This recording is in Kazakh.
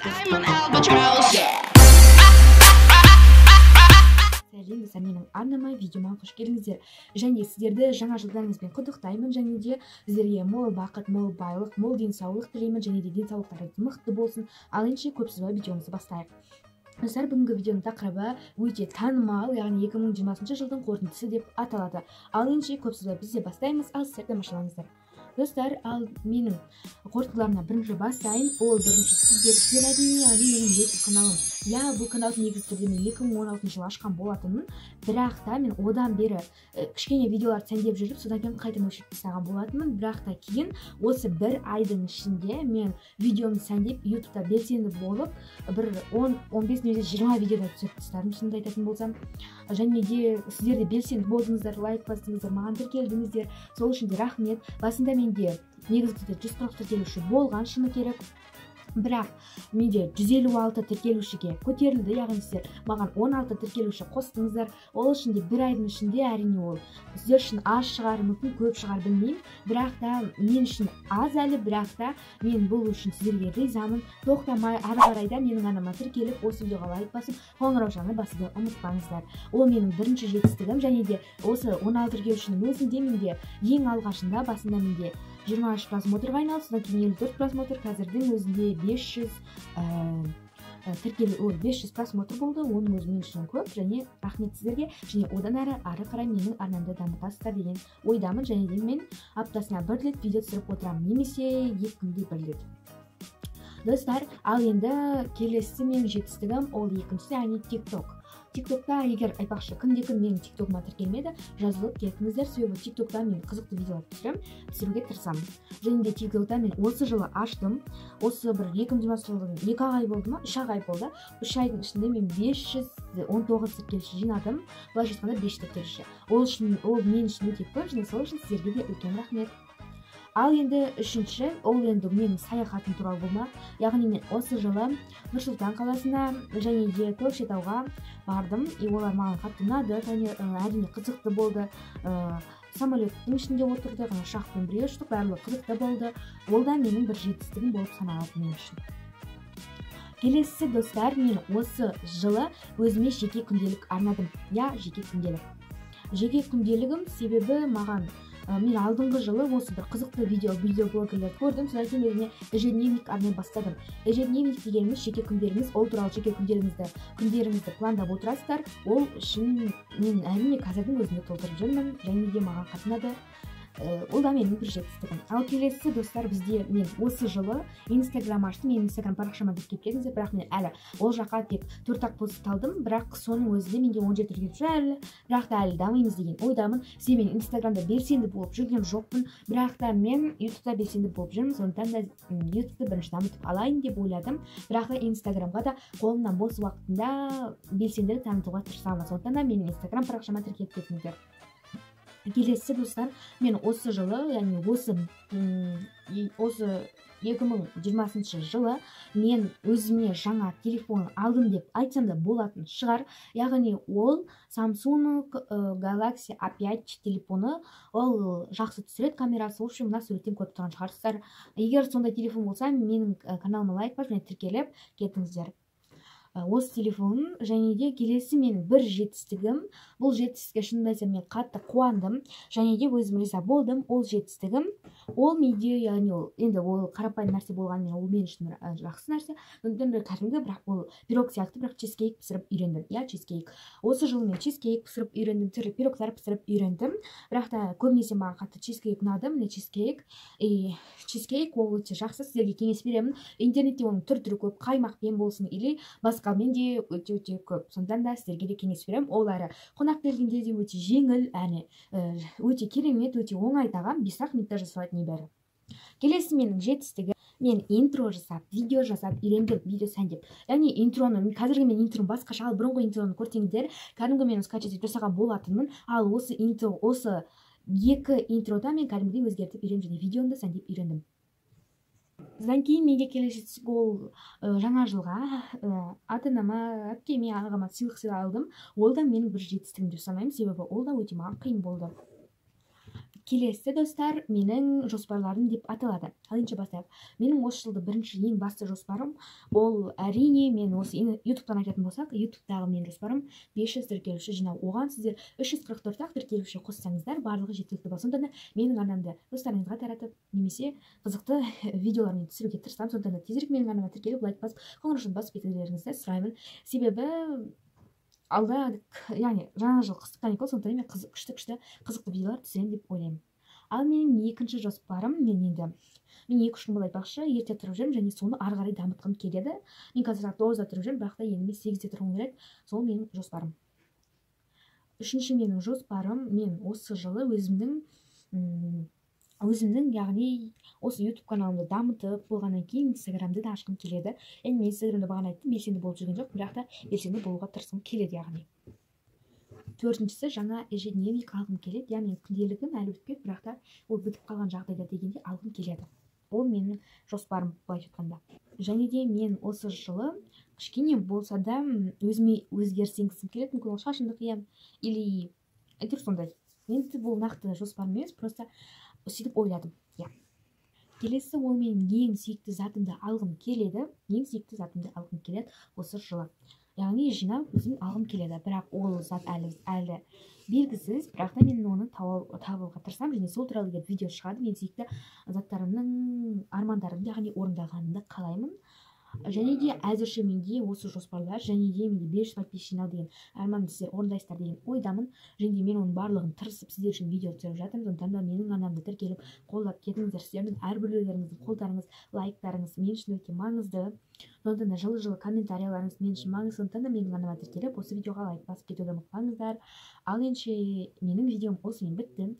Сәлем достар, менің арнама видеома қош келдіңіздер. Және сіздерді жаңа жылдарыңызбен құттықтаймын, және де сіздерге мол бақыт, мол байлық, мол денсаулық тілеймін, және де денсаулықтарыңыз мықты болсын. Ал енді көп сөз видеомызды бастайық. Достар, бүгінгі видеоның тақырыбы өте танымал, яғни 2020 жылдың қорытындысы деп аталады. Ал енді көп сөз бізде бастаймыз, ал сіздер тамашалаңыздар. Достар, ал менің қорытындыларына бірінші бастайын. Ол бірінші сіздер әрине менің YouTube каналым. Бұл каналды негізі түрде мен 2016 жылы ашқан болатынмын. Бірақ та мен одан бері кішкене видеоларды сәндеп жүріп, содан кейін қайтадан өшіріп тастаған болатынмын. Бірақ та кейін осы бір айдың ішінде мен видеомды сәндеп YouTube'да белсенді болып, бір 10-15 немесе 20 видеода түсіріп тастадым, шынымды айтатын болсам. Және де сіздер де белсенді болдыңыздар, лайк бастыңыздар, маған тіркелдіңіздер. Сол үшін де рахмет. Басында менде негізгі 140 тіркелуші болған, шыны керек. Бірақ менде 156 тіркелушіге көтерілді, яғни сіздер маған 16 тіркелуші қостыңыздар. Ол үшін де бір айдың ішінде әрине ол сіздер үшін аз шығар, мүмкін көп шығар, білмеймін. Бірақ та мен үшін аз әлі, бірақ та мен бұл үшін сіздерге ризамын. Тоқтамай ары қарай да менің арнама тіркеліп, осы видеоға лайк басып, қоңыраушаны басуды ұмытпаңыздар. Ол менің бірінші жетістігім, және де осы 16 тіркелушінің өзінде менде ең алғашында басында менде 23 просмотрға айналды, содан кейін 54 просмотр, қазірдің өзінде 500 просмотр болды. Оның өзі мен үшін көп, және рахмет сіздерге, және одан ары қарай менің арнамды дамытасыздар деген ойдамын, және де мен аптасына бір рет видео түсіріп отырамын, немесе 2 күнде бір рет. Достар, ал енді келесі менің жетістігім, ол екіншісі, яғни TikTok. TikTok'та егер айтпақшы күнде-күн менің TikTok'ыма тіркелмеді, жазылып кетіңіздер, себебі TikTok'та мен қызықты видеолар түсіруге тырысамын. Және де TikTok'та мен осы жылы аштым. Осы бір 2020 жылдың 2 ай болды ма? 3 ай болды. 3 айдың ішінде мен 519 тіркелуші жинадым. Былайша айтқанда 5 тіркелуші. Ол мен үшін өте көп, және сол үшін сіздерге де үлкен рахмет. Ал енді үшінші, ол енді менің саяхатым туралы болмақ. Яғни мен осы жылы Нұр-Сұлтан қаласына және де Көкшетауға бардым. Олар маған қатты ұнады, әрине қызықты болды. Самолеттің ішінде отырдық, ұшақпен бірге ұштық, барлығы қызықты болды. Ол да менің бір жетістігім болып саналады мен үшін. Келесі достар, мен осы жылы өзіме жеке күнделік арнадым. Жеке күнделік. Жеке күнделігім себебі маған мен алдыңғы жылы осы бір қызықты видеоблогерлерді көрдім, содан кейін өзіме ежедневник арнай бастадым. Ежедневник дегеніміз жеке күндеріңіз, ол туралы жеке күндеріңізді пландап отырасыздар. Ол үшін мен әрине қазірдің өзінде толтырып жүрмін, және де маған қатынады. Ол да менің бір жетістігім. Ал келесі достар, бізде мен осы жылы Instagram аштым, мен Instagram парақшама тіркеліп кетіңіздер, бірақ мен әлі ол жаққа тек 4-ақ пост салдым, бірақ соның өзінде менде 17 тіркелуші әлі, бірақ та әлі дамимыз деген ойдамын. Себебі мен Instagramда белсенді болып жүрген жоқпын, бірақ та мен YouTube'да белсенді болып жүрмін, сондықтан да YouTube'ды бірінші дамытып алайын деп ойладым. Бірақ та Instagramға да қолымнан бос уақытында белсенділік танытуға тырысамын, сондықтан да менің Instagram парақшама тіркеліп кетіңіздер. Келесі достар, мен осы жылы, яғни осы 2020 жылы мен өзіме жаңа телефон алдым деп айтсам да болатын шығар. Яғни ол Samsung Galaxy A5 телефоны, ол жақсы түсіреді камерасы, в общем, мына суреттен көріп тұрған шығарсыздар. Егер сондай телефон болса, менің каналыма лайк басып, және тіркеліп кетіңіздер. Осы телефонын, және де келесі менің бір жетістігім. Бұл жетістікке шынымды айтсам мен қатты қуандым, және де өзім риза болдым. Ол жетістігім, ол менде, яғни енді ол қарапайым нәрсе болғанымен, ол мен үшін жақсы нәрсе. Сондықтан кәдімгі, бірақ ол пирог сияқты, бірақ чизкейк пісіріп үйрендім. Чизкейк. Осы жылы мен чизкейк пісіріп үйрендім, түрлі пирогтар пісіріп үйрендім. Бірақ та көбінесе маған қатты чизкейк ұнады. Міне чизкейк. Чизкейк ол өте жақсы, сіздерге кеңес беремін. Интернетте оның түр-түрі көп, қаймақпен болсын, или басқамен де өте көп. Сондықтан да сіздерге де кеңес беремін. Ол әрі қонақ келгенде де өте жеңіл, өте керемет, өте оңай тағам, 5 минутта жасалады небәрі. Келесі менің жетістігі, мен интро жасап, видео жасап, үйрендім, видео сәндеп. Яғни интроны, қазіргі мен интроны басқаша, ал бұрынғы интроны көрсеңіздер, кәдімгі мен скачать етіп жасаған болатынмын. Ал осы 2 интрода мен кәдімгідей өзгертіп үйрендім, және видеоны да сәндеп үйрендім. Содан кейін менде келесі жетістік, ол жаңа жылға ата-анама, әпкеме, ағама сыйлық алдым. Ол да менің бір жетістігім деп санаймын, себебі ол да өте маған қиын болды. келесі достар менің жоспарларым деп аталады. Ал енді бастайық. Менің осы жылды бірінші ең басты жоспарым ол әрине мен осы ютубтан айтатын болсақ, ютубтағы менің жоспарым 500 тіркелуші жинау. Оған сіздер 344-ақ тіркелуші қоссаңыздар, барлығы жеткілікті болады. Сондықтан менің арнамды достарыңызға таратып, немесе қызықты видеолармен түсіруге тырысамын. Сондықтан тезірек менің арнама тіркеліп, лайк басып, қоңыраушаны басып кетулеріңізді сұраймын. Себебі алда, яғни жаңа жыл қыстық каникул, сондықтан мен күшті қызықты видеолар түсіремін деп ойлаймын. Ал менің екінші жоспарым, мен 2-3 күн болды айтпақшы, ерте тұрып жүрмін және соны ары қарай дамытқым келеді. Мен қазір 9-да тұрып жүрмін, бірақ та енді 8-де тұрғым келеді. Сол менің жоспарым. Үшінші менің жоспарым, мен осы жылы өзімнің яғни осы YouTube каналымды дамытып болғаннан кейін Инстаграмды да ашқым келеді. Енді мен Инстаграмда бағана айттым, белсенді болып жүрген жоқ, бірақ та белсенді болуға тырысқым келеді яғни. Төртіншісі, жаңа ежедневник алғым келеді, яғни күнделігім әлі бітпеді, бірақ та ол бітіп қалған жағдайда дегенде алғым келеді. Ол менің жоспарым былайша айтқанда. Және де мен осы жылы кішкене болса да өзіме өзгеріс енгізгім келеді, мүмкін ол шашымды қиямын или әйтеуір сондай. Енді бұл нақты жоспарым емес, просто сөйтіп ойладым. Келесі ол менің ең сүйікті затымды алғым келеді. Осы жылы. Яғни жинап өзім алғым келеді. Бірақ ол зат әлі белгісіз, бірақ та мен оны табуға тырысамын, және сол туралы егер видео шығады, мен сүйікті заттарымның армандарымды яғни орындағанымды қалаймын. Және де әзірше менде осы жоспарлар, және де менде 500 подписчик жинау деген арманымды сіздер орындайсыздар деген ойдамын. Және де мен оның барлығын тырысып сіздер үшін видео түсіріп жатырмын. Сондықтан да менің арнамды тіркеліп, қолдап кетіңіздер. Сіздердің әрбіреулеріңіздің қолдарыңыз, лайктарыңыз мен үшін өте маңызды. Сондықтан да жылы комментарияларыңыз мен үшін маңызды. Сондықтан да менің арнама тіркеліп, осы видеоға лайк басып кетуді ұмытпаңыздар. Ал енді менің видеом осымен бітті.